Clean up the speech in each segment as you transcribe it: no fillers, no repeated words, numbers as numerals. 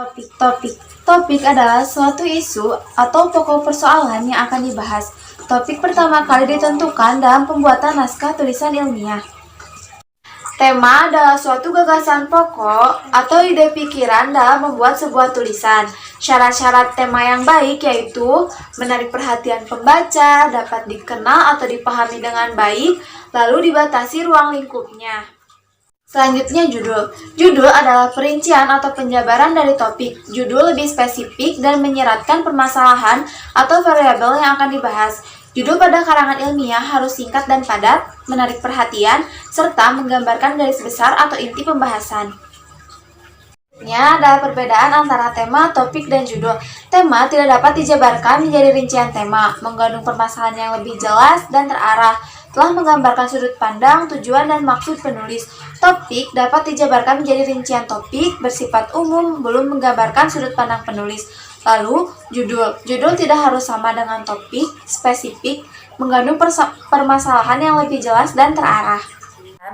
Topik. Topik adalah suatu isu atau pokok persoalan yang akan dibahas. Topik pertama kali ditentukan dalam pembuatan naskah tulisan ilmiah. Tema adalah suatu gagasan pokok atau ide pikiran dalam membuat sebuah tulisan. Syarat-syarat tema yang baik yaitu menarik perhatian pembaca, dapat dikenal atau dipahami dengan baik, lalu dibatasi ruang lingkupnya. Selanjutnya judul. Judul adalah perincian atau penjabaran dari topik. Judul lebih spesifik dan menyeratkan permasalahan atau variabel yang akan dibahas. Judul pada karangan ilmiah harus singkat dan padat, menarik perhatian, serta menggambarkan garis besar atau inti pembahasan. Ini adalah perbedaan antara tema, topik, dan judul. Tema tidak dapat dijabarkan menjadi rincian tema, mengandung permasalahan yang lebih jelas dan terarah, telah menggambarkan sudut pandang, tujuan, dan maksud penulis. Topik dapat dijabarkan menjadi rincian topik, bersifat umum, belum menggambarkan sudut pandang penulis. Lalu, judul. Judul tidak harus sama dengan topik, spesifik, mengandung permasalahan yang lebih jelas dan terarah.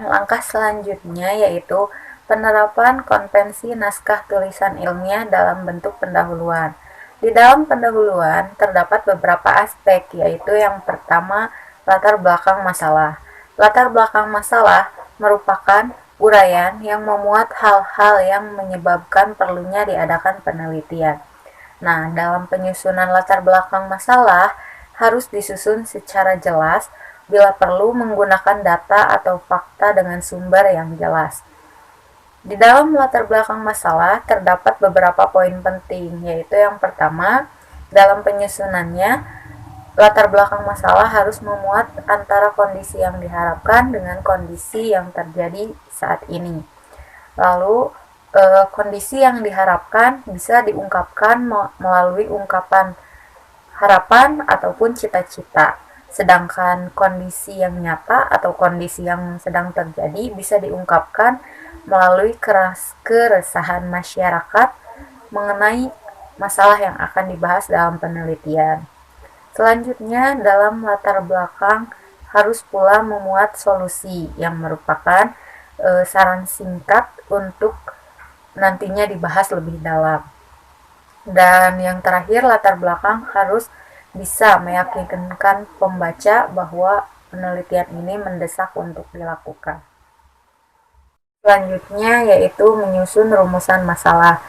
Langkah selanjutnya yaitu penerapan konvensi naskah tulisan ilmiah dalam bentuk pendahuluan. Di dalam pendahuluan terdapat beberapa aspek, yaitu yang pertama, latar belakang masalah. Latar belakang masalah merupakan uraian yang memuat hal-hal yang menyebabkan perlunya diadakan penelitian. Nah, dalam penyusunan latar belakang masalah harus disusun secara jelas, bila perlu menggunakan data atau fakta dengan sumber yang jelas. Di dalam latar belakang masalah terdapat beberapa poin penting, yaitu yang pertama, dalam penyusunannya, latar belakang masalah harus memuat antara kondisi yang diharapkan dengan kondisi yang terjadi saat ini. Lalu, kondisi yang diharapkan bisa diungkapkan melalui ungkapan harapan ataupun cita-cita. Sedangkan kondisi yang nyata atau kondisi yang sedang terjadi bisa diungkapkan melalui keresahan masyarakat mengenai masalah yang akan dibahas dalam penelitian. Selanjutnya, dalam latar belakang harus pula memuat solusi yang merupakan saran singkat untuk nantinya dibahas lebih dalam. Dan yang terakhir, latar belakang harus bisa meyakinkan pembaca bahwa penelitian ini mendesak untuk dilakukan. Selanjutnya yaitu menyusun rumusan masalah.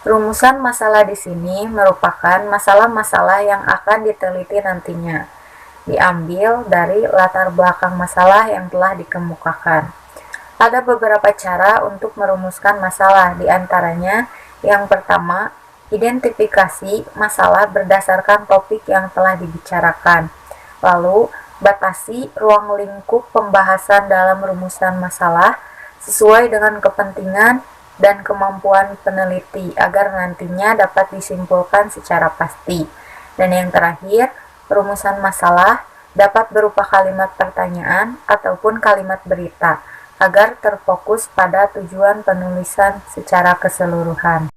Rumusan masalah di sini merupakan masalah-masalah yang akan diteliti nantinya, diambil dari latar belakang masalah yang telah dikemukakan. Ada beberapa cara untuk merumuskan masalah, diantaranya yang pertama, identifikasi masalah berdasarkan topik yang telah dibicarakan. Lalu, batasi ruang lingkup pembahasan dalam rumusan masalah sesuai dengan kepentingan dan kemampuan peneliti agar nantinya dapat disimpulkan secara pasti. Dan yang terakhir, rumusan masalah dapat berupa kalimat pertanyaan ataupun kalimat berita agar terfokus pada tujuan penulisan secara keseluruhan.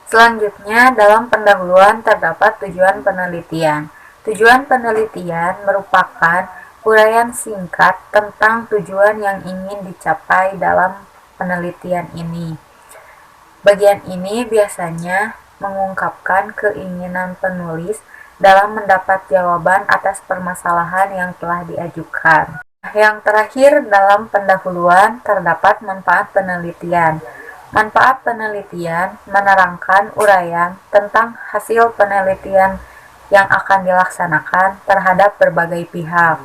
Selanjutnya, dalam pendahuluan terdapat tujuan penelitian. Tujuan penelitian merupakan uraian singkat tentang tujuan yang ingin dicapai dalam penelitian ini. Bagian ini biasanya mengungkapkan keinginan penulis dalam mendapat jawaban atas permasalahan yang telah diajukan. Yang terakhir, dalam pendahuluan terdapat manfaat penelitian. Manfaat penelitian menerangkan uraian tentang hasil penelitian yang akan dilaksanakan terhadap berbagai pihak.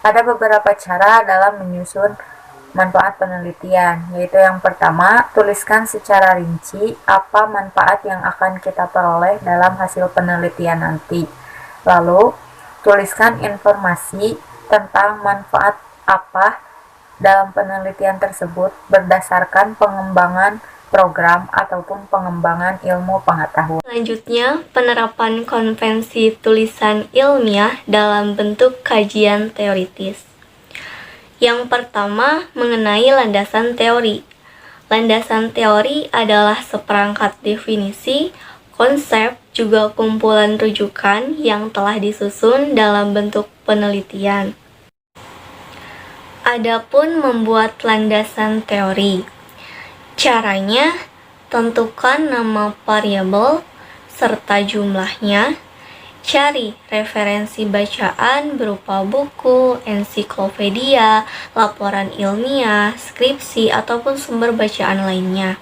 Ada beberapa cara dalam menyusun manfaat penelitian, yaitu yang pertama, tuliskan secara rinci apa manfaat yang akan kita peroleh dalam hasil penelitian nanti. Lalu, tuliskan informasi tentang manfaat apa dalam penelitian tersebut berdasarkan pengembangan program ataupun pengembangan ilmu pengetahuan. Selanjutnya, penerapan konvensi tulisan ilmiah dalam bentuk kajian teoritis. Yang pertama, mengenai landasan teori. Landasan teori adalah seperangkat definisi, konsep, juga kumpulan rujukan yang telah disusun dalam bentuk penelitian. Adapun membuat landasan teori. Caranya, Tentukan nama variabel serta jumlahnya. Cari referensi bacaan berupa buku, ensiklopedia, laporan ilmiah, skripsi, ataupun sumber bacaan lainnya.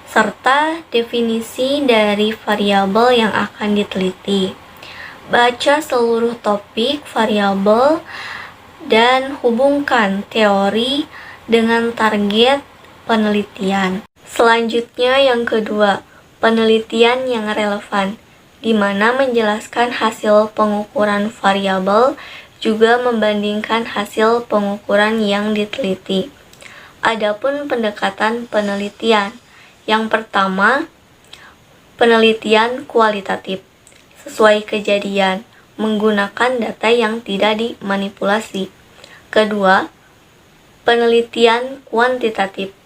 Serta definisi dari variabel yang akan diteliti. Baca seluruh topik variabel dan hubungkan teori dengan target penelitian. Selanjutnya yang kedua, penelitian yang relevan, di mana menjelaskan hasil pengukuran variabel juga membandingkan hasil pengukuran yang diteliti. Adapun pendekatan penelitian, yang pertama, penelitian kualitatif, sesuai kejadian, menggunakan data yang tidak dimanipulasi. Kedua, penelitian kuantitatif,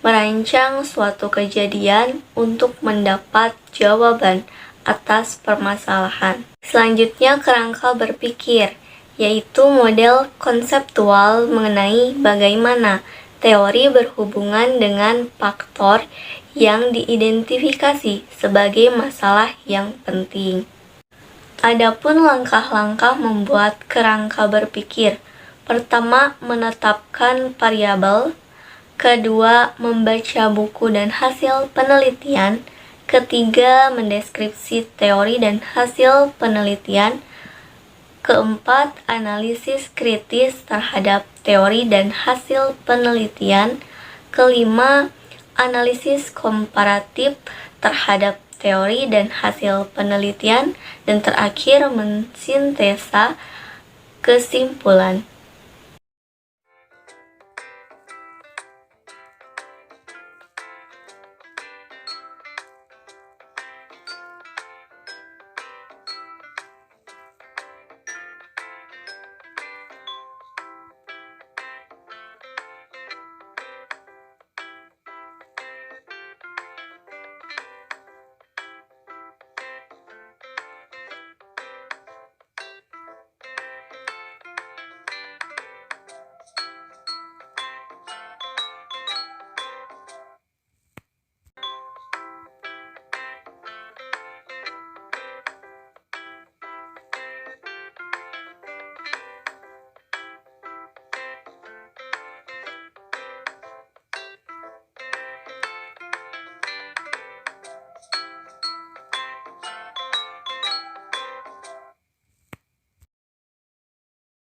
merancang suatu kejadian untuk mendapat jawaban atas permasalahan. Selanjutnya, kerangka berpikir, yaitu model konseptual mengenai bagaimana teori berhubungan dengan faktor yang diidentifikasi sebagai masalah yang penting. Adapun langkah-langkah membuat kerangka berpikir. Pertama, menetapkan variabel. Kedua, membaca buku dan hasil penelitian. Ketiga, mendeskripsi teori dan hasil penelitian. Keempat, analisis kritis terhadap teori dan hasil penelitian. Kelima, analisis komparatif terhadap teori dan hasil penelitian. Dan terakhir, mensintesa kesimpulan.